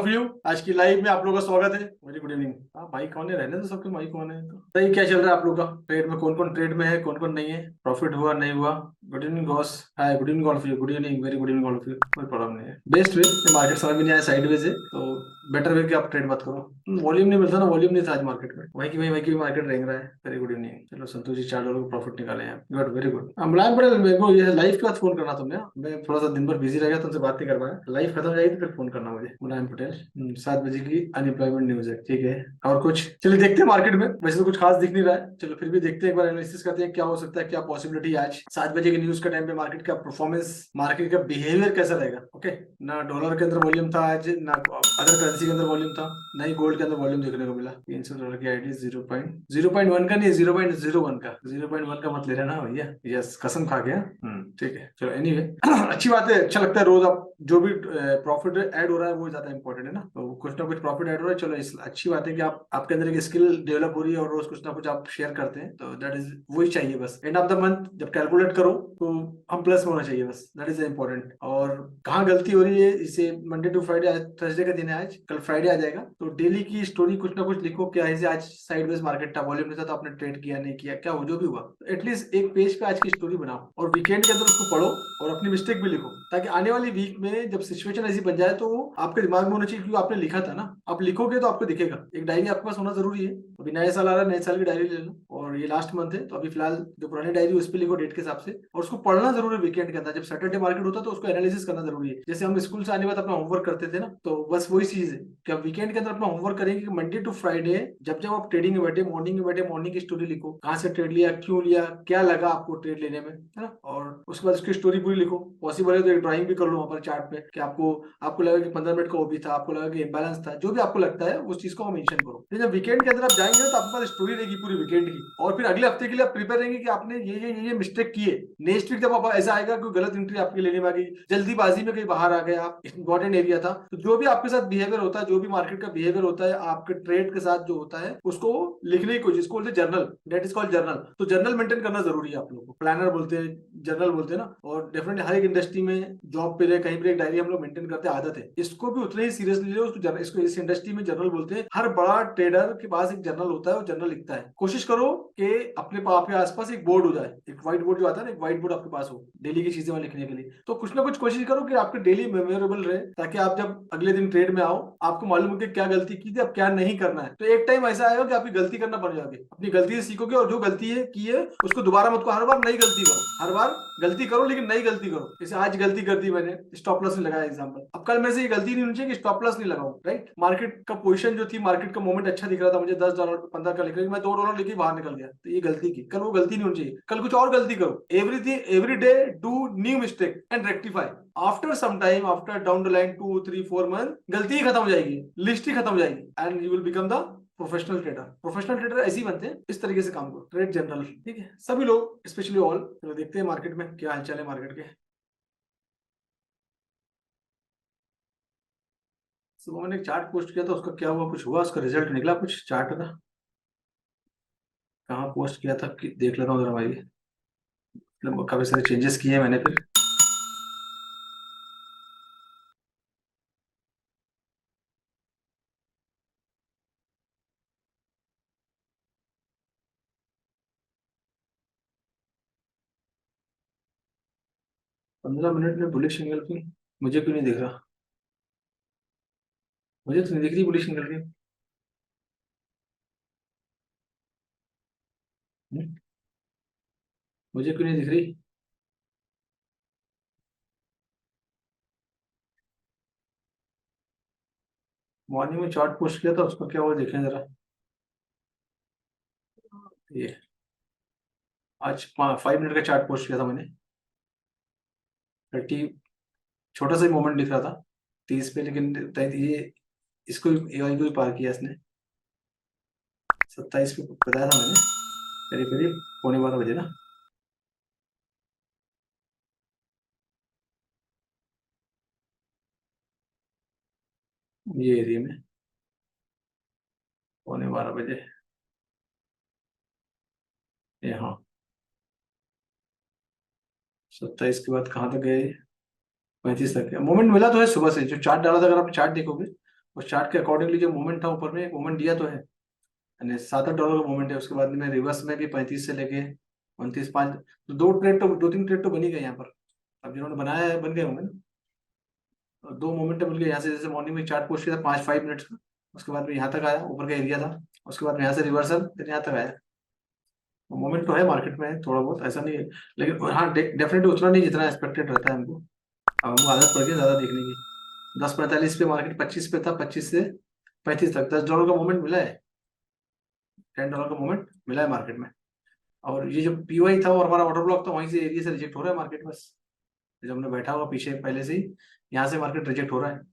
Of you. आज की live में आप लोगों का स्वागत है। Very good evening. हाँ भाई कौन है, रहने तो सबके भाई कौन है। तो सही, क्या चल रहा है आप लोग का ट्रेड में? कौन कौन ट्रेड में है, कौन कौन नहीं है, प्रॉफिट हुआ नहीं हुआ? Good evening boss. Hi, good evening all of you. Good evening, very good evening all of you. कोई प्रॉब्लम नहीं है। बेस्ट वे मार्केट समझ में नहीं आया, साइडवेज है तो बेटर वे कि आप ट्रेड मत करो। वॉल्यूम नहीं मिलता ना, वॉल्यूम नहीं था आज मार्केट में, वही की मार्केट रेंग रहा है। Very good evening. चलो संतोष जी $4 का प्रॉफिट निकाले हैं। Good, very good. मुलायम पड़े मेरे को ये लाइव के बाद फोन करना तुमने। मैं थोड़ा सा दिन भर बिजी रह गया, तुमसे बात नहीं कर पाया। लाइव खत्म हो जाएगी तो फिर फोन करना मुझे। मुलायम पटेल 7 बजे की अनएम्प्लॉयमेंट न्यूज है, ठीक है। और कुछ चलिए देखते हैं मार्केट में। वैसे तो कुछ खास दिख नहीं रहा है, चलो फिर भी देखते हैं, एक बार एनालिसिस करते हैं क्या हो सकता है, क्या पॉसिबिलिटी है आज 7 बजे की न्यूज का टाइम पे मार्केट का परफॉर्मेंस, मार्केट का बिहेवियर कैसा रहेगा। ओके, ना डॉलर के अंदर वॉल्यूम था आज, ना अदर करेंसी के अंदर वॉल्यूम था, ना ही गोल्ड के अंदर वॉल्यूम देखने को मिला। $300 की आईडी 0.1 का नहीं, 0.01 का। 0.1 का मत ले रहे ना भैया, यस कसम खा गया। ठीक है, चलो एनीवे अच्छी बात है। अच्छा लगता है रोज आप जो भी प्रॉफिट ऐड हो रहा है वो ज्यादा इंपॉर्टेंट है ना। तो कुछ ना कुछ प्रॉफिट ऐड हो रहा है, चलो अच्छी बात है कि आप आपके अंदर एक स्किल डेवलप हो रही है और रोज कुछ ना कुछ आप शेयर करते हैं, तो दैट इज वही चाहिए बस। एंड ऑफ द मंथ जब कैलकुलेट करो तो हम प्लस में होना चाहिए बस, दैट इज इंपॉर्टेंट। और कहाँ गलती हो रही है, इसे मंडे टू फ्राइडे, थर्सडे का दिन है आज, कल फ्राइडे आ जाएगा, तो डेली की स्टोरी कुछ ना कुछ लिखो। क्या है, आज साइड वेज मार्केट था, वॉल्यूम नहीं था तो आपने ट्रेड किया नहीं किया, क्या हो जो भी हुआ, एटलीस्ट एक पेज पे आज की स्टोरी बनाओ और वीकेंड के अंदर उसको पढ़ो और अपनी मिस्टेक भी लिखो, ताकि आने वाली वीक में जब सिचुएशन ऐसी बन जाए तो आपके दिमाग में होना चाहिए क्योंकि आपने लिखा था ना। आप लिखोगे तो आपको दिखेगा। एक डायरी आपके पास होना जरूरी है। अभी नया साल आ रहा है, नए साल की डायरी ले लो, और ये लास्ट मंथ है तो अभी फिलहाल जो पुरानी डायरी उस पर लिखो डेट के हिसाब से, और उसको पढ़ना जरूरी है वीकेंड के अंदर। जब सैटरडे मार्केट होता है तो उसको एनालिसिस करना जरूरी है। जैसे हम स्कूल से आने के बाद अपना होमवर्क करते थे ना, तो बस वही चीज है कि आप वीकेंड के अंदर अपना होमवर्क करेंगे कि मंडे टू फ्राइडे जब जब आप ट्रेडिंग में बैठे, मॉर्निंग में बैठे, मॉर्निंग की स्टोरी लिखो। कहाँ से ट्रेड लिया, क्यों लिया, क्या लगा आपको ट्रेड लेने में, है ना। और उसके बाद उसकी स्टोरी पूरी लिखो। पॉसिबल है तो एक ड्राइंग भी कर लो वहां पर चार्ट पे, कि आपको आपको लगा कि 15 मिनट का वो भी था, आपको लगा कि इम्बैलेंस था, जो भी आपको लगता है उस चीज को मेंशन करो। फिर जब वीकेंड के अंदर आप जाएंगे ना तो आपके पास स्टोरी रहेगी पूरी वीकेंड की, और फिर अगले हफ्ते के लिए आप प्रिपेयर रहेंगे कि आपने ये मिस्टेक किए। नेक्स्ट वीक जब आप ऐसा आएगा कोई गलत एंट्री आपके लेने में आ गई, जल्दीबाजी में कहीं बाहर आ गए आप, इंपॉर्टेंट एरिया था, तो जो भी आपके साथ बिहेवियर होता है, जो भी मार्केट का बिहेवियर होता है आपके ट्रेड के साथ जो होता है, उसको लिखने की कोशिश, बोलते हैं journal, that is called journal. तो जर्नल मेंटेन करना जरूरी है आप लोगों को। प्लानर बोलते हैं, जर्नल बोलते हैं ना। और डेफिनेटली हर एक इंडस्ट्री में, जॉब पे रहे कहीं भी, एक डायरी हम लोग मेंटेन करते हैं, आदत है। इसको भी उतने ही सीरियसली लो, इसको इस इंडस्ट्री में जर्नल बोलते हैं। हर बड़ा ट्रेडर के पास एक जर्नल होता है, वो जर्नल लिखता है। कोशिश करो कि अपने आपके आसपास एक बोर्ड हो जाए, एक व्हाइट बोर्ड जो आता है ना, एक व्हाइट बोर्ड आपके पास हो डेली की चीजें लिखने के लिए। तो कुछ ना कुछ कोशिश करो कि आपके डेली मेमोरेबल रहे, ताकि आप जब अगले दिन ट्रेड में आओ आपको मालूम हो कि क्या गलती की थी, अब क्या नहीं करना है। तो एक टाइम ऐसा आएगा कि आपकी गलती करना बन जाओगे, अपनी गलती से सीखोगे, और जो गलती है की है उसको दोबारा मत करो। हर बार नई गलती करो, हर बार गलती करो लेकिन नई गलती करो। जैसे आज गलती कर दी मैंने, स्टॉप लॉस नहीं लगाया एग्जांपल, अब कल मेरे से ये गलती नहीं होनी चाहिए कि स्टॉप लॉस नहीं लगाऊं, राइट। मार्केट का पोजीशन जो थी, मार्केट का मोमेंट अच्छा दिख रहा था मुझे, $10 15 का लेकर मैं $2 लेके बाहर निकल गया, तो ये गलती की। कल वो गलती नहीं होनी चाहिए, कल कुछ और गलती करो। Everything every day do new mistake and rectify. After some time, after down the line 2 3 4 month, गलती ही खत्म हो जाएगी, लिस्ट ही खत्म हो जाएगी, and you will become the professional trader. Professional trader ऐसे ही बनते हैं, इस तरीके से काम करो। ट्रेड जनरल, ठीक है, सभी लोग, स्पेशली ऑल। चलो देखते हैं मार्केट में क्या हालचाल है मार्केट के। सुबह मैंने एक चार्ट पोस्ट किया था, उसका क्या हुआ, कुछ हुआ, उसका रिजल्ट निकला कुछ चार्ट का? कहाँ पोस्ट किया था कि देख लेता हूँ जरा भाई। मतलब काफी सारे चेंजेस किए मैंने फिर। 15 मिनट में बुलिश निकल, मुझे क्यों नहीं दिख रहा? मुझे तो नहीं दिख रही बुलिश निकल रही। हम्म, मुझे क्यों नहीं दिख रही? मॉर्निंग में चार्ट पोस्ट किया था, उसका क्या हुआ देखें जरा। ये आज 5 मिनट का चार्ट पोस्ट किया था मैंने। 30, छोटा सा मोमेंट दिख रहा था 30 पे, लेकिन ये इसको एआई को भी पार किया इसने। 27 पे बताया था मैंने, करीब करीब पौने 12 बजे ना। ये एरिया में पौने 12 बजे। ये हाँ, 27 के बाद कहाँ तक गए? 35 तक। मोमेंट मिला तो है सुबह से, जो चार्ट डाला था, अगर आप चार्ट देखोगे उस चार्ट के अकॉर्डिंगली जो मूवमेंट था ऊपर में, एक मूवमेंट दिया तो है, यानी $7-8 का मूवमेंट है। उसके बाद में रिवर्स में भी 35 से लेके 29.5, तो दो तीन ट्रेड तो बनी गए यहाँ पर। अब जिन्होंने बनाया है बन गए होंगे ना। और दो मोमेंटम मिल गए यहाँ से, जैसे मॉर्निंग में चार्ट पोस्ट किया था 5-5 मिनट्स का, उसके बाद में यहाँ तक आया, ऊपर का एरिया था, उसके बाद में यहाँ से रिवर्सल फिर यहाँ तक आया। मोमेंट तो है मार्केट में थोड़ा बहुत, ऐसा नहीं है, लेकिन हाँ डेफिनेटली उतना नहीं जितना एक्सपेक्टेड रहता है हमको। अब हमको आदत पड़ गई ज्यादा देखने की। 10:45 पे मार्केट 25 पे था, 25 से 35 तक $10 का मूवमेंट मिला है, $10 का मूवमेंट मिला है मार्केट में। और ये जो पीवाई था और हमारा ऑर्डर ब्लॉक था, वहीं से एरिया से रिजेक्ट हो रहा है मार्केट। बस जब हमने बैठा हुआ पीछे पहले से ही, यहाँ से मार्केट रिजेक्ट हो रहा है।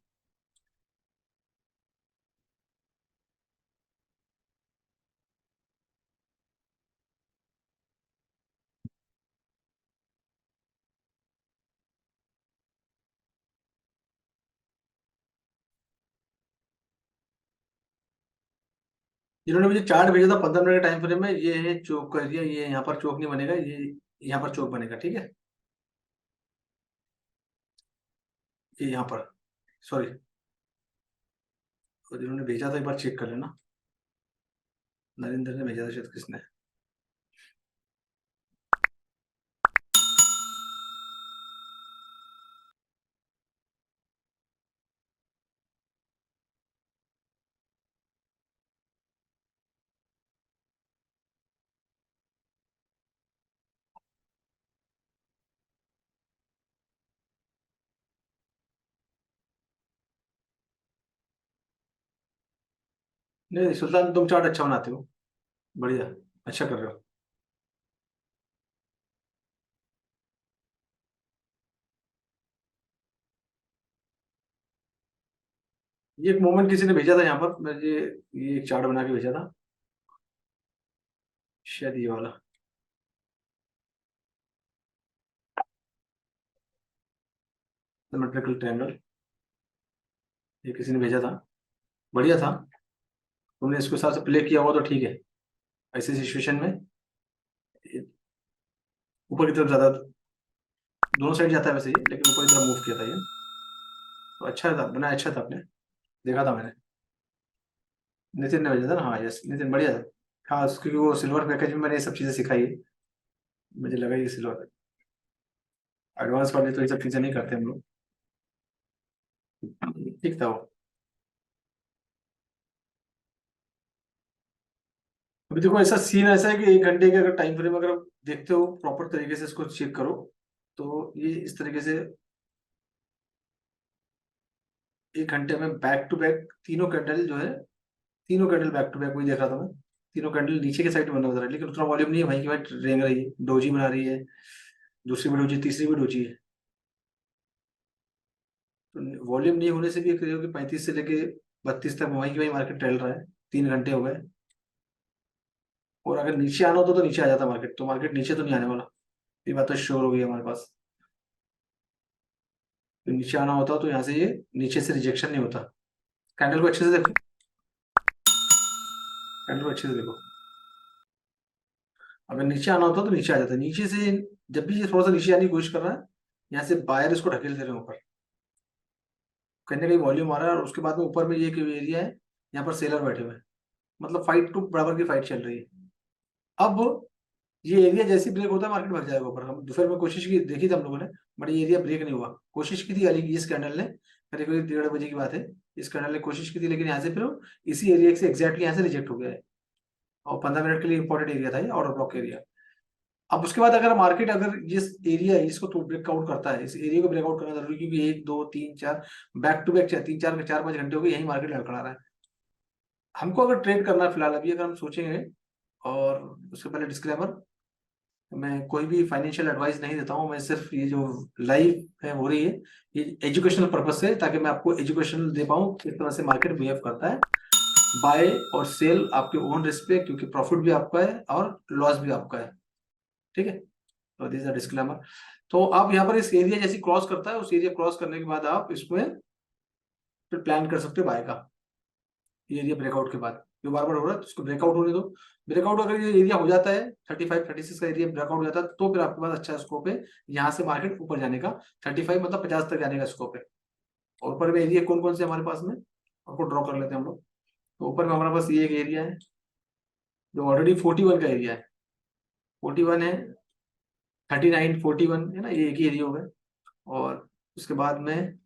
जिन्होंने मुझे चार्ट भेजा था 15 मिनट के टाइम फ्रेम में, ये है चोक का एरिया, ये यहाँ पर चोक नहीं बनेगा, ये यहाँ पर चोक बनेगा, ठीक है। ये यहाँ पर, सॉरी, तो जिन्होंने भेजा था एक बार चेक कर लेना। नरेंद्र ने भेजा था शायद, किसने। नहीं नहीं, सुल्तान तुम चार्ट अच्छा बनाते हो, बढ़िया, अच्छा कर रहे हो। ये एक मोमेंट किसी ने भेजा था यहाँ पर, मैं ये एक चार्ट बना के भेजा था, शायद ये वाला सिमेट्रिकल ट्रायंगल, ये किसी ने भेजा था, बढ़िया था। तुमने इसके हिसाब से प्ले किया हुआ तो ठीक है। ऐसी सिचुएशन में ये ऊपर की तरफ ज्यादा, दोनों साइड जाता है वैसे ये, लेकिन ऊपर की तरफ मूव किया था ये, तो अच्छा था, बना अच्छा था आपने, देखा था मैंने। नितिन ने भेजा था ना, हाँ यस नितिन, बढ़िया था। हाँ क्योंकि वो सिल्वर पैकेज में मैंने ये सब चीजें सिखाई है, मुझे लगा ये सिल्वर एडवांस वाले तो ये सब चीजें नहीं करते हम लोग। ठीक था वो। अभी देखो ऐसा सीन ऐसा है कि 1 घंटे के अगर टाइम फ्रेम अगर आप देखते हो प्रॉपर तरीके से, इसको चेक करो, तो ये इस तरीके से 1 घंटे में बैक टू बैक तीनों कैंडल जो है, तीनों कैंडल बैक टू बैक, वही देख रहा था मैं, तीनों कैंडल नीचे के साइड में बना हुआ था, लेकिन उतना वॉल्यूम नहीं है भाई, की भाई रेंग रही है, डोजी बना रही है, दूसरी भी डोजी, तीसरी भी डोजी है। तो वॉल्यूम नहीं होने से भी एक कि 35 से लेके 32 तक वहीं की वहीं मार्केट टहल रहा है, 3 घंटे हो गए। और अगर नीचे आना होता तो नीचे आ जाता मार्केट, तो मार्केट नीचे तो नहीं आने वाला, ये बात तो श्योर हो गई हमारे पास। तो नीचे आना होता तो यहाँ से ये नीचे से रिजेक्शन नहीं होता। कैंडल को अच्छे से देखो, कैंडल को अच्छे से देखो, अगर नीचे आना होता तो नीचे आ जाता, नीचे से जब भी ये थोड़ा सा नीचे आने की कोशिश कर रहा है, यहाँ से बायर इसको ढकेल दे रहे हैं ऊपर, कहीं ना कहीं वॉल्यूम आ रहा है, और उसके बाद में ऊपर में ये एरिया है, यहाँ पर सेलर बैठे हुए हैं, मतलब फाइट टू बराबर की फाइट चल रही है। अब ये एरिया जैसे ब्रेक होता है मार्केट भाग जाएगा ऊपर। हम दोपहर में कोशिश की, देखी थी हम लोगों ने, बट ये एरिया ब्रेक नहीं हुआ, कोशिश की थी अली इस कैंडल ने, करीब करीब 1:30 बजे की बात है, इस कैंडल ने कोशिश की थी, लेकिन यहाँ से फिर वो इसी एरिया से एग्जैक्टली यहाँ से रिजेक्ट हो गया है। और 15 मिनट के लिए इंपॉर्टेंट एरिया था ये, ऑर्डर ब्लॉक एरिया। अब उसके बाद अगर मार्केट अगर जिस एरिया है इसको तो ब्रेकआउट करता है, इस एरिया को ब्रेकआउट करना जरूरी, क्योंकि 1 2 3 4 बैक टू बैक 3 4 4 5 घंटे हो गए यही मार्केट लड़खड़ा रहा है। हमको अगर ट्रेड करना है फिलहाल, अभी अगर हम सोचेंगे, और उसके पहले डिस्क्लेमर, मैं कोई भी फाइनेंशियल एडवाइस नहीं देता हूँ, मैं सिर्फ ये जो लाइव है हो रही है ये एजुकेशनल पर्पज से, ताकि मैं आपको एजुकेशनल दे पाऊँ किस तरह से मार्केट बिहेव करता है। बाय और सेल आपके ओन रिस्क पे, क्योंकि प्रॉफिट भी आपका है और लॉस भी आपका है, ठीक है। तो दिस इज डिस्क्लेमर। तो आप यहाँ पर इस एरिया जैसी क्रॉस करता है, उस एरिया क्रॉस करने के बाद आप इसमें फिर प्लान कर सकते हो बाय का, ये एरिया ब्रेकआउट के बाद जो बार बार हो रहा है तो उसको ब्रेकआउट होने दो। ब्रेकआउट अगर ये एरिया हो जाता है 35 36 का एरिया ब्रेकआउट हो जाता है, तो फिर आपके पास अच्छा स्कोप है यहाँ से मार्केट ऊपर जाने का, 35 मतलब 50 तक जाने का स्कोप है। और ऊपर में एरिया कौन कौन से हमारे पास में, आपको ड्रॉ कर लेते हैं हम लोग। तो ऊपर में हमारे पास ये एक एरिया है जो ऑलरेडी 41 का एरिया है, 41 है, 39, 41 है ना, ये एक ही एरिया हो गए। और उसके बाद में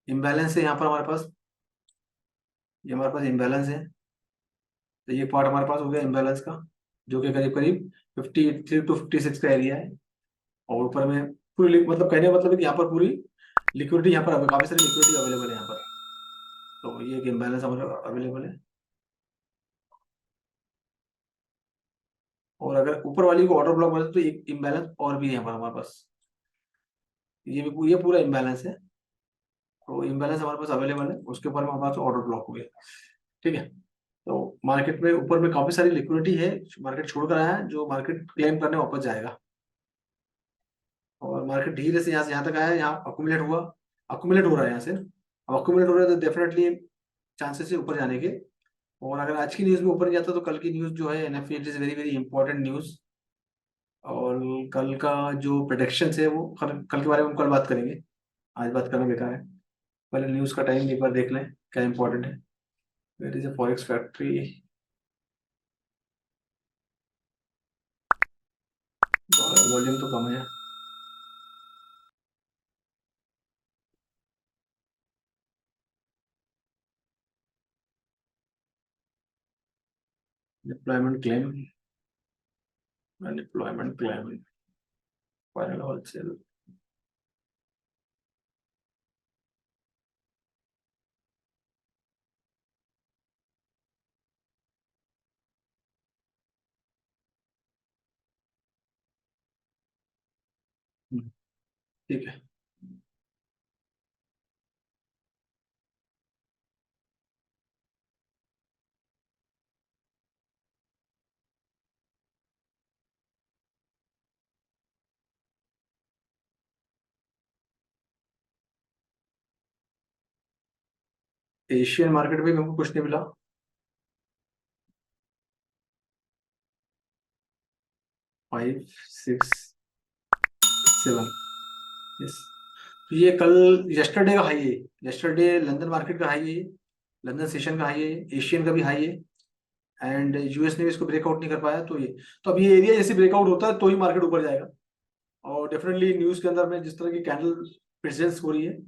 इम्बैलेंस है यहाँ पर हमारे पास, ये हमारे पास इम्बैलेंस है। तो ये पार्ट हमारे पास हो गया इम्बैलेंस का, जो कि करीब करीब 53 to 56 का एरिया है। और ऊपर में पूरी मतलब कहने का मतलब है कि यहाँ पर पूरी लिक्विडिटी, यहाँ पर काफी सारी लिक्विडिटी अवेलेबल है यहाँ पर। तो ये एक इम्बैलेंस हमारे अवेलेबल है। और अगर ऊपर वाली को ऑर्डर ब्लॉक बोले तो एक इम्बैलेंस और भी है यहाँ पर हमारे पास, ये पूरा इम्बैलेंस है। तो इम्बैलेंस हमारे पास अवेलेबल है, उसके ऊपर में हमारे पास ऑर्डर ब्लॉक हो गया। ठीक है। तो मार्केट में ऊपर में काफी सारी लिक्विडिटी है, मार्केट छोड़ कर आया है, जो मार्केट क्लेम करने वापस जाएगा। और मार्केट धीरे से यहाँ से यहाँ तक आया है, यहाँ अकुमुलेट हुआ, अकुमुलेट हो रहा है यहाँ से। अब अकुमुलेट हो रहा है तो डेफिनेटली चांसेस है ऊपर जाने के। और अगर आज की न्यूज में ऊपर नहीं जाता तो कल की न्यूज जो है NFP, it is very very important news. और कल का जो प्रोडिक्शन है वो कल के बारे में हम कल बात करेंगे, आज बात करना बेकार है। पहले न्यूज का टाइम एक बार देख लें क्या इंपॉर्टेंट है। Where is a forex factory, volume तो कम है। Deployment claim, deployment claim, final wholesale. ठीक है। एशियन मार्केट में हमको कुछ नहीं मिला। 5, 6, 7, यस। तो ये कल यस्टरडे का हाई है, यस्टरडे लंदन मार्केट का हाई है, लंदन सेशन का हाई है, एशियन का भी हाई है। एंड यूएस ने भी इसको ब्रेकआउट नहीं कर पाया, तो ये, तो अब ये एरिया जैसे ब्रेकआउट होता है तो ही मार्केट ऊपर जाएगा। और डेफिनेटली न्यूज के अंदर में जिस तरह की कैंडल प्रेजेंस हो रही है,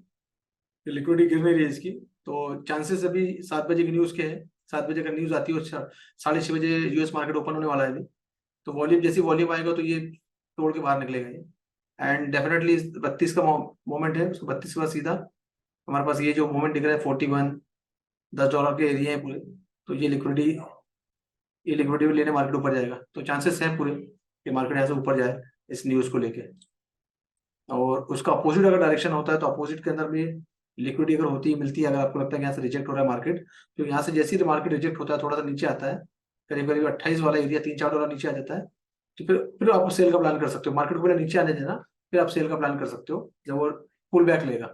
लिक्विडिटी गिर नहीं रही है इसकी, तो चांसेस अभी 7 बजे की न्यूज के हैं। 7 बजे का न्यूज आती है, 6:30 बजे यूएस मार्केट ओपन होने वाला है अभी। तो वॉल्यूम, जैसी वॉल्यूम आएगा तो ये तोड़ के बाहर निकलेगा ये। एंड डेफिनेटली 32 का मोमेंट है, उसको 32 के बाद सीधा हमारे पास ये जो मोमेंट दिख रहा है 41, $10 के एरिया है पूरे। तो ये लिक्विडिटी भी लेने मार्केट ऊपर जाएगा, तो चांसेस हैं पूरे कि मार्केट यहाँ से ऊपर जाए इस न्यूज को लेके। और उसका अपोजिट अगर डायरेक्शन होता है तो अपोजिट के अंदर भी लिक्विडिटी अगर होती है, मिलती है, अगर आपको लगता है कि यहाँ से रिजेक्ट हो रहा है मार्केट, तो यहाँ से जैसे ही मार्केट रिजेक्ट होता है थोड़ा सा नीचे आता है, करीब करीब 28 वाला एरिया, $3-4 नीचे आ जाता है, तो फिर आप सेल का प्लान कर सकते हो। मार्केट को पहले नीचे आने देना, फिर आप सेल का प्लान कर सकते हो जब वो पुल बैक लेगा।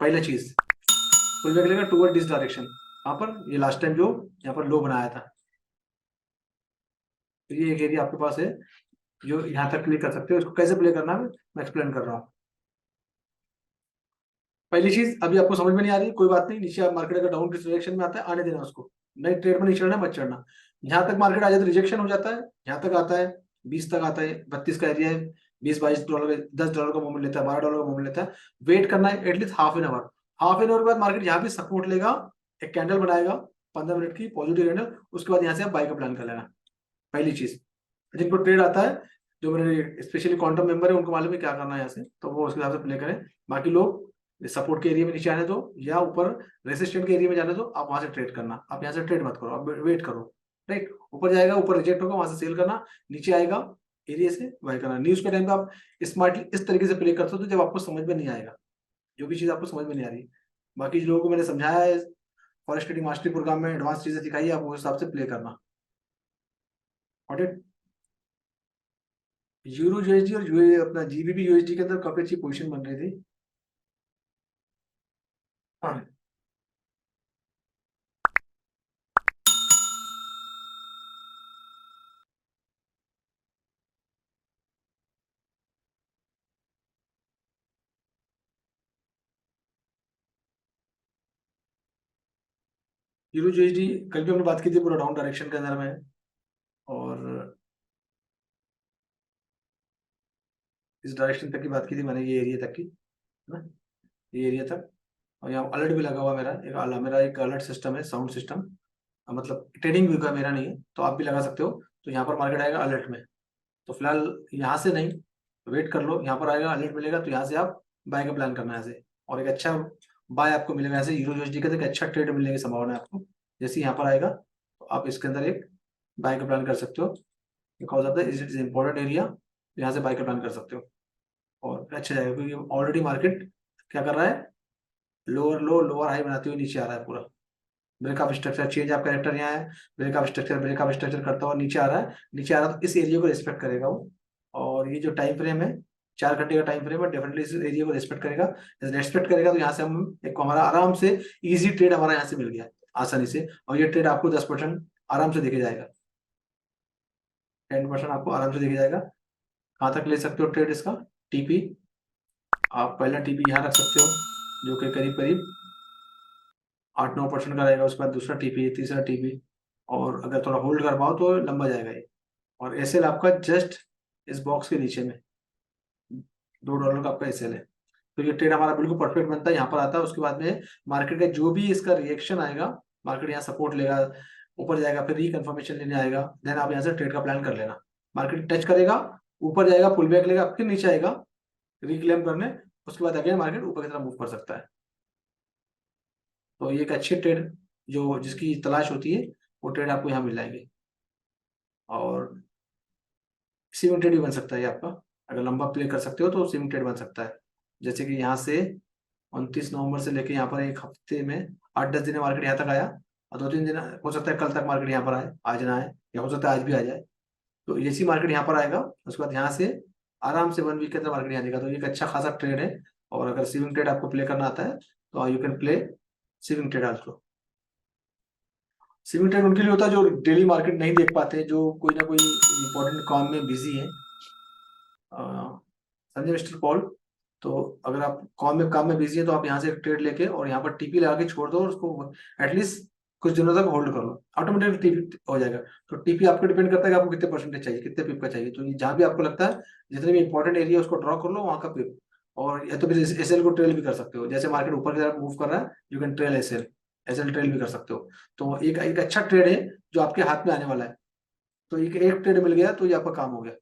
पहला चीज, पुल बैक लेगा टूवर्ड दिस डायरेक्शन, यहाँ पर ये लास्ट टाइम जो यहाँ पर लो बनाया था, तो ये एक एरिया आपके पास है जो यहाँ तक प्ले कर सकते हो। इसको कैसे प्ले करना है मैं एक्सप्लेन कर रहा हूँ। पहली चीज, अभी आपको समझ में नहीं आ रही, कोई बात नहीं, नीचे आप मार्केट अगर डाउन किस डायरेक्शन में आता है आने देना उसको, नई ट्रेड में नहीं चढ़ना, मत चढ़ना। जहां तक मार्केट आ जाए तो रिजेक्शन हो जाता है, यहाँ तक आता है 20 तक आता है, 32 का एरिया है, 20-22 डॉलर, $10 का मूवमेंट लेता है, $12 का मूवमेंट लेता है। वेट करना है at least half an hour. Half an hour के बाद मार्केट यहाँ भी सपोर्ट लेगा, एक कैंडल बनाएगा 15 मिनट की पॉजिटिव कैंडल, उसके बाद यहाँ से आप बाय का प्लान कर लेना। पहली चीज, जिनको ट्रेड आता है, जो मेरे स्पेशली क्वांटम मेंबर है, उनको मालूम है क्या करना है यहाँ से, तो वो उसके हिसाब से प्ले करें। बाकी लोग सपोर्ट के एरिया में नीचे आने दो या ऊपर रेसिस्टेंट के एरिया में जाने दो, आप वहां से ट्रेड करना, आप यहाँ से ट्रेड मत करो, आप वेट करो। राइट, ऊपर जाएगा, ऊपर रिजेक्ट होगा, वहां से सेल करना, नीचे आएगा एरिया से बाय करना। न्यूज के टाइम पे आप स्मार्टली इस तरीके से प्ले करते हो तो जब आपको समझ में नहीं आएगा, जो भी चीज आपको समझ में नहीं आ रही। बाकी जो लोगों को मैंने समझाया है फॉरेक्स ट्रेडिंग मास्टरी प्रोग्राम में, एडवांस चीजें सिखाई है, आप उस हिसाब से प्ले करना। Got यूरो यूएसडी और अपना जीबीपी यूएसडी के अंदर काफी अच्छी पोजीशन बन रही थी। हाँ, यूरो यूएसडी कल भी हमने बात की थी, पूरा डाउन डायरेक्शन के अंदर में है, और इस डायरेक्शन तक की बात की थी मैंने, ये एरिया तक की, है ना, ये एरिया तक। और यहाँ अलर्ट भी लगा हुआ मेरा मेरा एक अलर्ट सिस्टम है, साउंड सिस्टम, मतलब ट्रेडिंग व्यू का मेरा नहीं है, तो आप भी लगा सकते हो। तो यहाँ पर मार्केट आएगा अलर्ट में, तो फिलहाल यहाँ से नहीं, वेट कर लो, यहाँ पर आएगा अलर्ट मिलेगा तो यहाँ से आप बाय का प्लान करना है ऐसे, और एक अच्छा बाय आपको मिलेगा ऐसे, यूरो यूएसडी का तो एक अच्छा ट्रेड मिलने की संभावना है आपको। जैसे यहाँ पर आएगा तो आप इसके अंदर एक बाय का प्लान कर सकते हो, because of the it is important area, यहाँ से बाय का प्लान कर सकते हो और अच्छा जाएगा, क्योंकि ऑलरेडी मार्केट क्या कर रहा है, लोअर लो लोअर हाई बनाते हुए नीचे आ रहा है पूरा। Breakup structure change of character यहाँ है, ब्रेकअप स्ट्रक्चर करता हुआ नीचे आ रहा है, नीचे आ रहा है तो इस एरिया को रिस्पेक्ट करेगा वो। और ये जो टाइम फ्रेम है, 4 घंटे का टाइम फ्रेम है, डेफिनेटली इस एरिया को रिस्पेक्ट करेगा। रिस्पेक्ट करेगा तो यहाँ से हम एक हमारा आराम से इजी ट्रेड हमारा यहाँ से मिल गया आसानी से, और ये ट्रेड आपको 10% आराम से दिखे जाएगा, 10% आपको आराम से दिखे जाएगा। कहाँ तक ले सकते हो ट्रेड इसका, टीपी, आप पहला टीपी यहाँ रख सकते हो जो कि करीब करीब 8-9% का रहेगा, उसके बाद दूसरा टीपी, तीसरा टीपी, और अगर थोड़ा होल्ड कर पाओ तो लंबा जाएगा ये। और एसएल आपका जस्ट इस बॉक्स के नीचे में $2 का आपका एसएल है, तो ये ट्रेड हमारा बिल्कुल परफेक्ट बनता है, यहाँ पर आता है। उसके बाद में मार्केट का जो भी इसका रिएक्शन आएगा, मार्केट यहाँ सपोर्ट लेगा, ऊपर जाएगा, फिर रिकन्फर्मेशन लेने आएगा, देन आप यहाँ से ट्रेड का प्लान कर लेना। मार्केट टच करेगा, ऊपर जाएगा, पुल बैक लेगा, फिर नीचे आएगा रिक्लेम करने, उसके बाद अगेन मार्केट ऊपर की तरफ मूव कर सकता है। तो ये एक अच्छी ट्रेड जो जिसकी तलाश होती है, वो ट्रेड आपको यहाँ मिल जाएगी। और स्विंग ट्रेड भी बन सकता है ये आपका, अगर लंबा प्ले कर सकते हो तो स्विंग ट्रेड बन सकता है। जैसे कि यहाँ से 29 नवंबर से लेके यहाँ पर एक हफ्ते में 8-10 दिन में मार्केट यहाँ तक आया, और 2-3 दिन हो सकता है कल तक मार्केट यहाँ पर आए, आज ना आए, या हो सकता है आज भी आ जाए। तो जैसी मार्केट यहाँ पर आएगा, उसके बाद यहाँ से आराम से 1 वीक के अंदर मार्केट यहाँ देगा, तो ये एक अच्छा खासा ट्रेड है। और अगर स्विंग ट्रेड आपको प्ले करना आता है तो you can play swing trade also. Swing trade उनके लिए होता है जो डेली मार्केट नहीं देख पाते, जो कोई ना कोई इंपॉर्टेंट काम में बिजी है, समझे मिस्टर पॉल। तो अगर आप काम में बिजी है तो आप यहाँ से एक ट्रेड लेके और यहाँ पर टीपी लगा के छोड़ दो, और उसको एटलीस्ट कुछ दिनों तक होल्ड कर लो, ऑटोमेटिक टीपी हो जाएगा। तो टीपी आपको डिपेंड करता है कि आपको कितने परसेंटेज चाहिए, कितने पिप का चाहिए, तो ये जहाँ भी आपको लगता है जितने भी इंपॉर्टेंट एरिया उसको ड्रॉ कर लो वहाँ का पिप। और या तो फिर एसएल को ट्रेल भी कर सकते हो, जैसे मार्केट ऊपर की तरफ मूव कर रहा है, you can trail SL, SL trail भी कर सकते हो। तो एक एक अच्छा ट्रेड है जो आपके हाथ में आने वाला है। तो एक ट्रेड मिल गया तो ये आपका काम हो गया।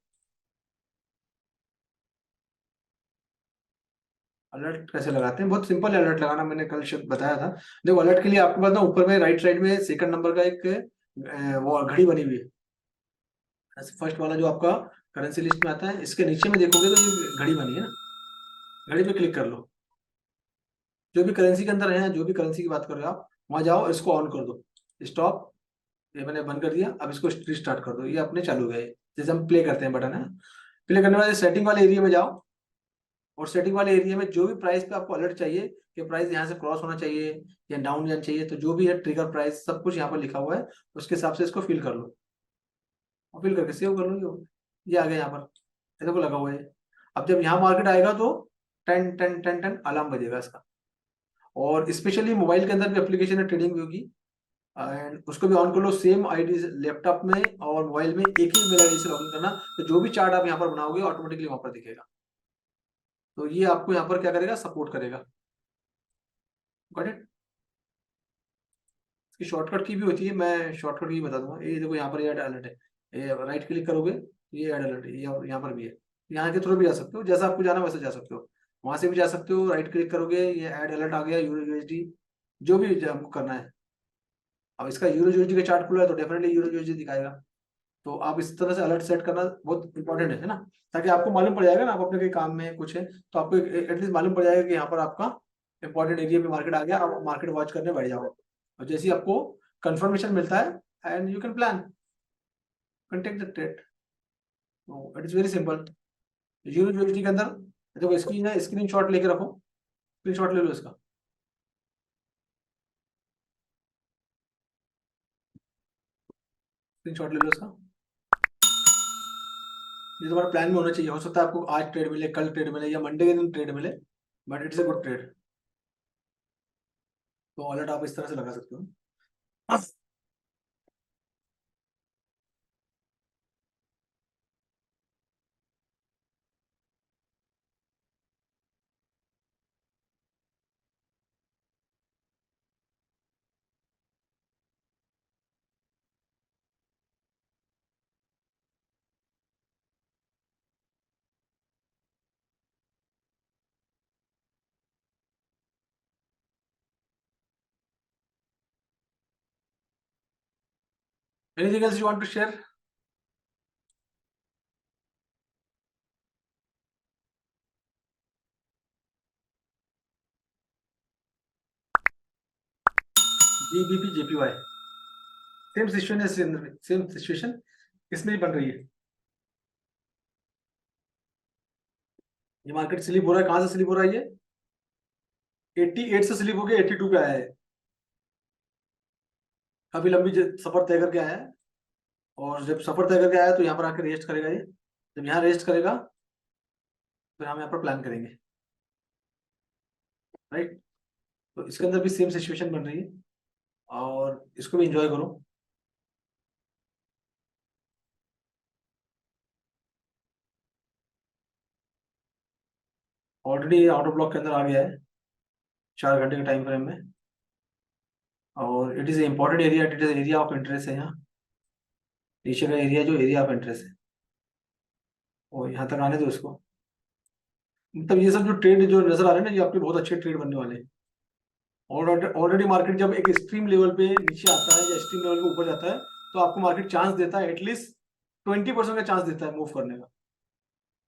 अलर्ट कैसे लगाते हैं, बहुत सिंपल है अलर्ट लगाना, मैंने कल शायद बताया था। देखो अलर्ट के लिए आपके पास ना ऊपर में राइट साइड में सेकंड नंबर का एक वो घड़ी बनी हुई है, फर्स्ट वाला जो आपका करेंसी लिस्ट में आता है, इसके नीचे में देखोगे तो ये घड़ी बनी है ना, घड़ी पे क्लिक कर लो। जो भी करेंसी के अंदर है, जो भी करेंसी की बात कर रहे हो आप, वहां जाओ, इसको ऑन कर दो, स्टॉप, ये मैंने बंद कर दिया, अब इसको रिस्टार्ट कर दो, ये अपने चालू हो गए। जैसे हम प्ले करते हैं बटन है, प्ले करने वाले सेटिंग वाले एरिया में जाओ, और सेटिंग वाले एरिया में जो भी प्राइस पे आपको अलर्ट चाहिए कि प्राइस यहाँ से क्रॉस होना चाहिए या डाउन जाना चाहिए, तो जो भी है ट्रिगर प्राइस सब कुछ यहाँ पर लिखा हुआ है, उसके हिसाब से इसको फिल कर लो, और फिल करके सेव कर लो। ये आ गया यहाँ पर, ये देखो लगा हुआ है। अब जब यहाँ मार्केट आएगा तो 10 10 10 10 अलार्म बजेगा इसका। और स्पेशली मोबाइल के अंदर भी एप्लीकेशन है ट्रेडिंग व्यू की, एंड उसको भी ऑन कर लो, सेम आईडी लैपटॉप में और मोबाइल में एक ही मेल आईडी से लॉगिन करना, तो जो भी चार्ट आप यहाँ पर बनाओगे ऑटोमेटिकली वहां पर दिखेगा। तो ये आपको यहाँ पर क्या करेगा, सपोर्ट करेगा। Got it. इसकी शॉर्टकट की भी होती है, मैं शॉर्टकट की बता दूंगा। ये देखो यहाँ पर ऐड अलर्ट है, ये राइट क्लिक करोगे, ये ऐड अलर्ट है, ये यहाँ पर भी है। यहाँ के थ्रू भी जा सकते हो, जैसा आपको जाना वैसे जा सकते हो, वहां से भी जा सकते हो। राइट क्लिक करोगे, ये ऐड अलर्ट आ गया, यूरो यूएसडी, जो भी आपको करना है। अब इसका यूरो यूएसडी का चार्ट खुला है तो डेफिनेटली यूरो यूएसडी दिखाएगा। तो आप इस तरह से अलर्ट सेट करना बहुत इंपॉर्टेंट है ना, ताकि आपको मालूम पड़ जाएगा ना, आप अपने कहीं काम में कुछ है तो आपको एटलीस्ट मालूम पड़ जाएगा कि यहाँ पर आपका इंपॉर्टेंट एरिया पे मार्केट आ गया, आप मार्केट वॉच करने बैठ जाओ, और जैसे ही आपको कंफर्मेशन मिलता है and you can plan, can take the trade. It is very simple. Euro USD के अंदर देखो स्क्रीन है, स्क्रीन शॉट लेके रखो, स्क्रीन शॉट ले लो इसका, स्क्रीन शॉट ले लो इसका। ये तुम्हारा प्लान में होना चाहिए, हो सकता है आपको आज ट्रेड मिले, कल ट्रेड मिले, या मंडे के दिन ट्रेड मिले, but it's a good trade. तो अलर्ट आप इस तरह से लगा सकते हो। Anything else you want to share? GBP JPY same situation है, सेम सिचुएशन इसमें ही बन रही है। ये मार्केट स्लिप हो रहा है, कहां से स्लिप हो रहा है? ये 88 से स्लिप होकर 82 पे आया है। काफी लंबी सफर तय करके आया है, और जब सफर तय करके आया तो यहाँ पर आकर रेस्ट करेगा। ये जब यहाँ रेस्ट करेगा तो हम यहाँ पर प्लान करेंगे, राइट। तो इसके अंदर भी सेम सिचुएशन बन रही है, और इसको भी एंजॉय करो। ऑलरेडी आउट ऑफ ब्लॉक के अंदर आ गया है 4 घंटे के टाइम फ्रेम में, और it is important area, it is area of interest है। यहाँ नीचे का एरिया जो एरिया ऑफ इंटरेस्ट है, और यहाँ तक आने दो इसको। मतलब ये सब जो ट्रेड जो नजर आ रहे हैं ना, ये आपके बहुत अच्छे ट्रेड बनने वाले हैं। ऑलरेडी मार्केट जब एक एक्सट्रीम लेवल पे नीचे आता है या एक्सट्रीम लेवल पे ऊपर जाता है, तो आपको मार्केट चांस देता है, एटलीस्ट 20% का चांस देता है मूव करने का।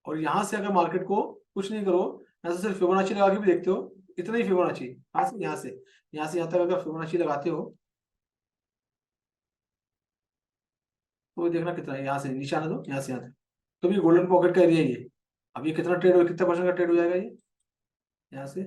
और यहाँ से अगर मार्केट को कुछ नहीं करो, यहाँ से सिर्फ फिबोनाची लगा के भी देखते हो, इतना ही फिबोनाची, यहाँ से यहाँ तक अगर फिबोनाची लगाते हो तो देखना कितना है। यहाँ से नीचे आने दो, यहाँ से यहाँ तक, तो भी गोल्डन पॉकेट का एरिया ही है। अब ये कितना ट्रेड हो, कितना परसेंट का ट्रेड हो जाएगा ये यहाँ से?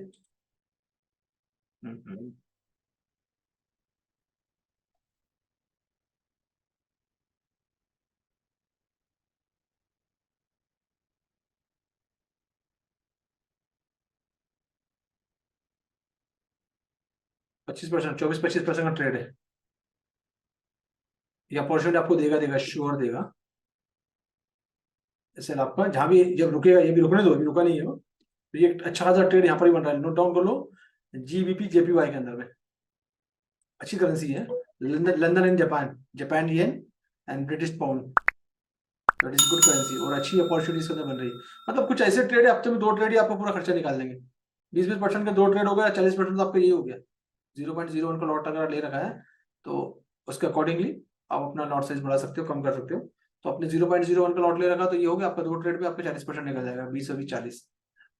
25%, 24-25% का ट्रेड है। ये अपॉर्चुनिटी आपको देगा, श्योर देगा। ऐसे आपका जहां भी जब रुकेगा, ये भी रुकने दो, अभी रुका नहीं है वो, तो ये अच्छा खासा ट्रेड यहाँ पर ही बन रहा है। नोट डाउन कर लो, GBP JPY के अंदर में अच्छी करेंसी है। London and Japan, Japan yen and British pound, that is good currency, और अच्छी अपॉर्चुनिटीज के अंदर बन रही है। मतलब कुछ ऐसे ट्रेड है, हफ्ते में 2 ट्रेड ही आपका पूरा खर्चा निकाल देंगे। 20-20% के 2 ट्रेड हो गया, 40% तो आपका ये हो गया। 0.01 का लॉट अगर ले रखा है तो उसके अकॉर्डिंगली आप अपना लॉट साइज बढ़ा सकते हो, कम कर सकते हो। तो अपने 0.01 का लॉट ले रखा तो ये हो गया आपका 2 ट्रेड में आपका 40% निकल जाएगा। 20 और 40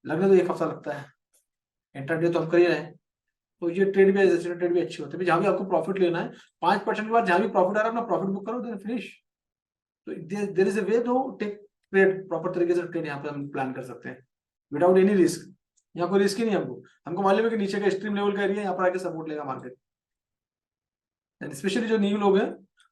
लगने तो 1 हफ्ता लगता है। इंटरडे तो हम कर ही रहे हैं, तो ये ट्रेड भी ट्रेड भी अच्छी होती है। जहां भी आपको प्रॉफिट लेना है, 5% के बाद जहां भी प्रॉफिट आ रहा है अपना प्रॉफिट बुक करो, देन फिनिश। तो there is a way to take trade, proper तरीके से ट्रेड यहाँ पे हम प्लान कर सकते हैं विदाउट एनी रिस्क। यहाँ कोई रिस्क ही नहीं हमको। हमको मालूम है कि नीचे का एक्सट्रीम लेवल का एरिया यहाँ पर आके सपोर्ट लेगा मार्केट। स्पेशली जो न्यू लोग हैं,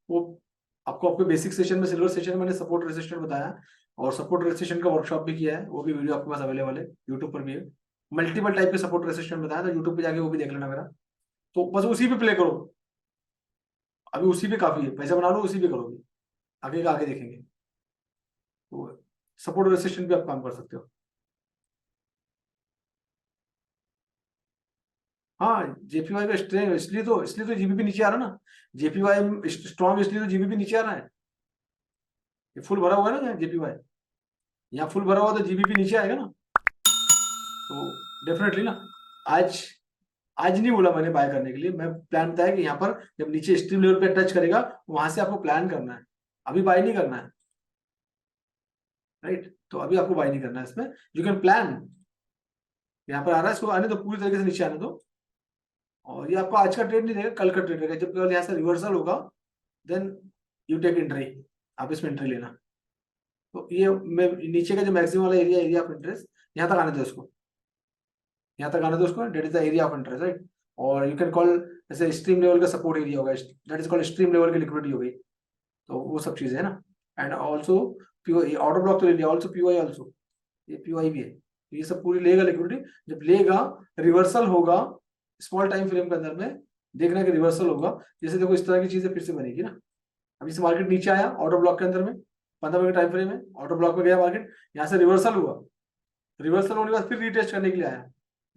वो आपके बेसिक सेशन में, सिल्वर सेशन में मैंने सपोर्ट रेजिस्टेंस बताया, और सपोर्ट रेजिस्टेंस का वर्कशॉप भी किया है, वो भी वीडियो आपके पास अवेलेबल है, यूट्यूब पर भी है। मल्टीपल टाइप के सपोर्ट रेजिस्टेंस बताया, तो यूट्यूब पे जाके वो भी देख लेना मेरा। तो बस उसी पे प्ले करो, अभी उसी पे काफी है, पैसा बना लो उसी पे करोगे, आगे का आगे देखेंगे। तो सपोर्ट रेजिस्टेंस भी आप काम कर सकते हो। हाँ, JPY का स्ट्रेंथ इसलिए तो GBP नीचे आ रहा है ना। JPY स्ट्रॉन्ग इसलिए तो GBP नीचे आ रहा है। ये फुल भरा हुआ है ना यहाँ JPY, यहाँ फुल भरा हुआ तो GBP नीचे आएगा ना। तो डेफिनेटली ना, आज आज नहीं बोला मैंने बाय करने के लिए, मैं प्लान बताया कि यहाँ पर जब नीचे एक्सट्रीम लेवल पे टच करेगा, वहां से आपको प्लान करना है, अभी बाय नहीं करना है, राइट। तो अभी आपको बाय नहीं करना है इसमें, यू कैन प्लान। यहाँ पर आ रहा है, इसको आने दो, पूरी तरीके से नीचे आने दो। और ये आपको आज का ट्रेड नहीं रहेगा, कल का ट्रेड रहेगा। जब कल यहाँ से रिवर्सल होगा, देन यू टेक एंट्री, आप इसमें एंट्री लेना। तो ये मैं नीचे का जो मैक्सिमम वाला एरिया ऑफ इंटरेस्ट, यहाँ तक आने दो उसको, यहाँ तक आने दो उसको, that is the area of interest, right. और यू कैन कॉल, जैसे स्ट्रीम लेवल का सपोर्ट एरिया होगा, that is called stream level की लिक्विडिटी हो गई। तो वो सब चीजें है ना। And also PO order block तो ले लिया, ऑल्सो POI ऑल्सो, ये POI भी है। ये सब पूरी लेगा लिक्विडिटी, जब लेगा रिवर्सल होगा स्मॉल टाइम फ्रेम के अंदर में, देखना कि रिवर्सल होगा। जैसे देखो इस तरह की चीजें फिर से बनेगी ना। अभी से मार्केट नीचे आया ऑर्डर ब्लॉक के अंदर में, 15 मिनट टाइम फ्रेम में ऑर्डर ब्लॉक में गया मार्केट, यहाँ से रिवर्सल हुआ, रिवर्सल होने के बाद फिर रीटेस्ट करने के लिए आया,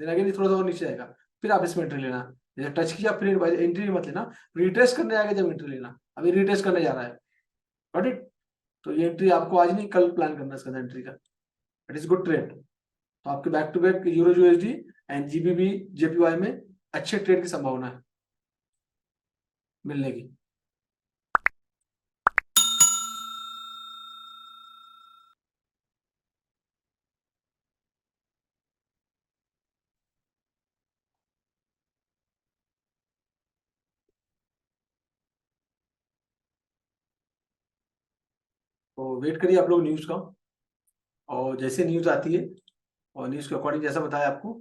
देन अगेन थोड़ा सा और नीचे आएगा, फिर आप इसमें एंट्री लेना। जैसे टच किया फिर एंट्री मत लेना, रिटेस्ट करने आएगा जब एंट्री लेना। अभी रिटेस्ट करने जा रहा है, गॉट इट। तो ये एंट्री आपको आज नहीं कल प्लान करना है इसका एंट्री का। It is good trade. तो आपके back to back euro USD and GBP JPY में अच्छे ट्रेड की संभावना है मिलने की। तो वेट करिए आप लोग न्यूज का, और जैसे न्यूज आती है और न्यूज के अकॉर्डिंग जैसा बताया आपको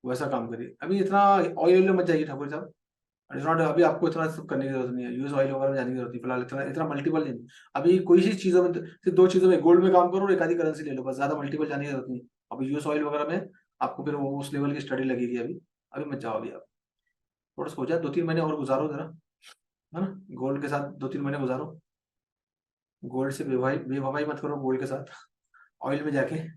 वैसा काम करिए। अभी इतना ऑयल में मत जाइए ठाकुर साहब। इट्स नॉट, अभी आपको इतना सब करने की जरूरत नहीं है, यूएस ऑयल वगैरह में जाने की जरूरत नहीं फिलहाल, इतना इतना मल्टीपल नहीं। अभी कोई सी चीजों में सिर्फ दो चीजों में, गोल्ड में काम करो और एक आधी करेंसी ले लो बस, ज्यादा मल्टीपल जाने की जरूरत नहीं। अभी यूएस ऑयल वगैरह में आपको फिर वो उस लेवल की स्टडी लगेगी। अभी अभी मत जाओ। अभी आप थोड़ा सा हो जाए, 2-3 महीने और गुजारो जरा, है ना, गोल्ड के साथ 2-3 महीने गुजारो। गोल्ड से बेवफाई मत करो गोल्ड के साथ ऑयल में जाके।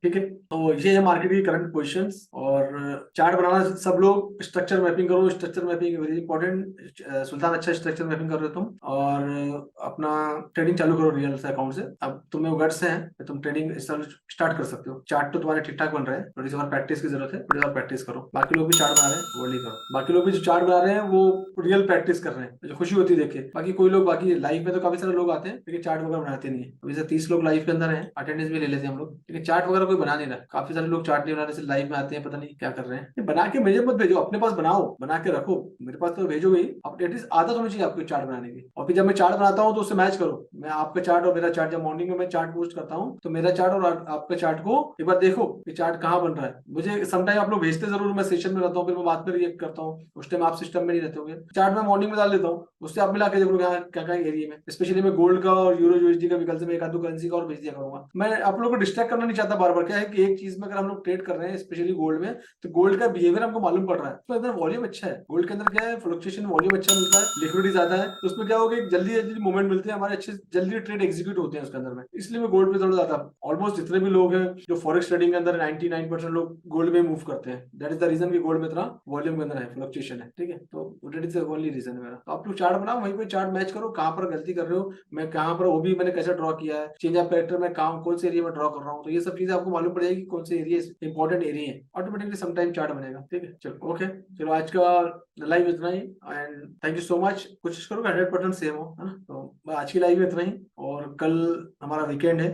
ठीक है, तो ये है मार्केट की करंट पोजीशंस। और चार्ट बनाना सब लोग, स्ट्रक्चर मैपिंग करो, स्ट्रक्चर मैपिंग वेरी इंपॉर्टेंट। सुल्तान अच्छा स्ट्रक्चर मैपिंग कर रहे हो तुम, और अपना ट्रेडिंग चालू करो रियल से अकाउंट से। अब तुम्हें वो गट्स हैं कि तुम ट्रेडिंग स्टार्ट कर सकते हो। चार्ट तो तुम्हारे ठीक ठाक बन रहे हैं, थोड़ी सी और प्रैक्टिस की जरूरत है, थोड़ी और प्रैक्टिस करो। बाकी लोग भी चार्ट बना रहे हैं वो नहीं करो, बाकी लोग भी जो चार्ट बना रहे हैं वो रियल प्रैक्टिस कर रहे हैं, मुझे खुशी होती है देख के। बाकी कोई लोग, बाकी लाइव में तो काफी सारे लोग आते हैं लेकिन चार्ट वगैरह बनाते नहीं है। अभी से 30 लोग लाइव के अंदर हैं, अटेंडेंस भी ले लेते हैं हम लोग, लेकिन चार्ट वगैरह कोई बना नहीं रहा। काफी सारे लोग चार्ट नहीं बना रहे, सिर्फ लाइव में आते हैं, पता नहीं क्या कर रहे हैं। ये बना के मुझे मत भेजो, अपने पास बनाओ, बना के रखो। मेरे पास तो भेजो ही, अब एटलीस्ट आदत होनी चाहिए आपको चार्ट बनाने की। और फिर जब मैं चार्ट बनाता हूँ तो उससे मैच करो, मैं आपका चार्ट और मेरा चार्ट, जब मॉर्निंग में मैं चार्ट पोस्ट करता हूँ तो मेरा चार्ट और आपका चार्ट को एक बार देखो कि चार्ट कहाँ बन रहा है। मुझे समटाइम आप लोग भेजते जरूर, मैं सेशन में रहता हूँ, फिर मैं बाद में रिएक्ट करता हूँ, उस टाइम आप सिस्टम में नहीं रहते होंगे। चार्ट में मॉर्निंग में डाल देता हूँ, उससे आप मिला के देख लो क्या क्या क्या एरिया में, स्पेशली मैं गोल्ड का और यूरो यूएसडी का विकल्प से मैं एक आध दो करेंसी का और भेज दिया करूंगा। मैं आप लोगों को डिस्ट्रैक्ट करना नहीं चाहता बार बार। क्या है कि एक चीज में अगर हम लोग ट्रेड कर रहे हैं स्पेशली गोल्ड में, तो गोल्ड का बिहेवियर हमको मालूम पड़ रहा है, तो अंदर वॉल्यूम अच्छा है, गोल्ड के अंदर क्या है, फ्लक्चुएशन वॉल्यूम अच्छा मिलता है, लिक्विडिटी ज्यादा है, तो उसमें क्या होगा कि जल्दी जल्दी मूवमेंट मिलते हैं हमारे, अच्छे जल्दी ट्रेड एग्जीक्यूट होते हैं उसके अंदर में। इसलिए मैं गोल्ड पे थोड़ा ज्यादा, ऑलमोस्ट जितने भी लोग हैं जो फॉरेक्स ट्रेडिंग के अंदर 99% लोग गोल्ड में मूव करते हैं। दैट इज द रीजन कि गोल्ड में इतना वॉल्यूम के अंदर है, फ्लक्चुएशन है। ठीक है, तो that is the only reason है मेरा। तो आप लोग चार्ट बनाओ, वहीं पे चार्ट मैच करो, कहाँ पर गलती कर रहे हो, मैं कहाँ पर वो भी मैंने कैसे ड्रॉ किया है, चेंज ऑफ कैरेक्टर में कहाँ कौन से एरिया में ड्रॉ कर रहा हूँ, तो ये सब चीजें आपको मालूम पड़ जाएगी कौन से एरिया इंपॉर्टेंट एरिया है, ऑटोमेटिकली समटाइम चार्ट बनेगा। ठीक है, चलो ओके, चलो आज का लाइव इतना ही, and thank you so much. कोशिश करो 100% सेम हो, है ना। तो आज की लाइव में इतना ही, और कल हमारा वीकेंड है,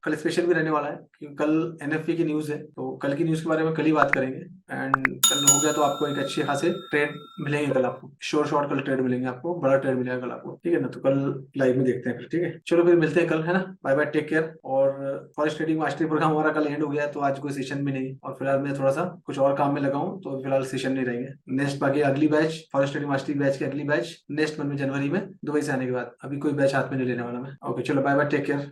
कल स्पेशल भी रहने वाला है क्योंकि कल एनएफपी की न्यूज है, तो कल की न्यूज के बारे में कल ही बात करेंगे। एंड कल हो गया तो आपको एक अच्छे खासे ट्रेड मिलेंगे, कल आपको श्योर शॉर्ट कल ट्रेड मिलेंगे, आपको बड़ा ट्रेड मिलेगा कल आपको। ठीक है ना, तो कल लाइव में देखते हैं फिर। ठीक है, चलो फिर मिलते हैं कल, है ना। Bye bye, take care. और फॉरेस्ट ट्रेडिंग मास्टरी प्रोग्राम हमारा कल एंड हो गया है, तो आज कोई सेशन भी नहीं, और फिलहाल मैं थोड़ा सा कुछ और काम में लगा हूँ, तो फिलहाल सेशन नहीं रहेंगे। नेक्स्ट बाकी अगली batch, forest trading mastery batch की अगली बैच नेक्स्ट मंथ में, जनवरी में, दुबई से आने के बाद। अभी कोई बैच हाथ में नहीं लेने वाला मैं। ओके, चलो बाय बाय, टेक केयर।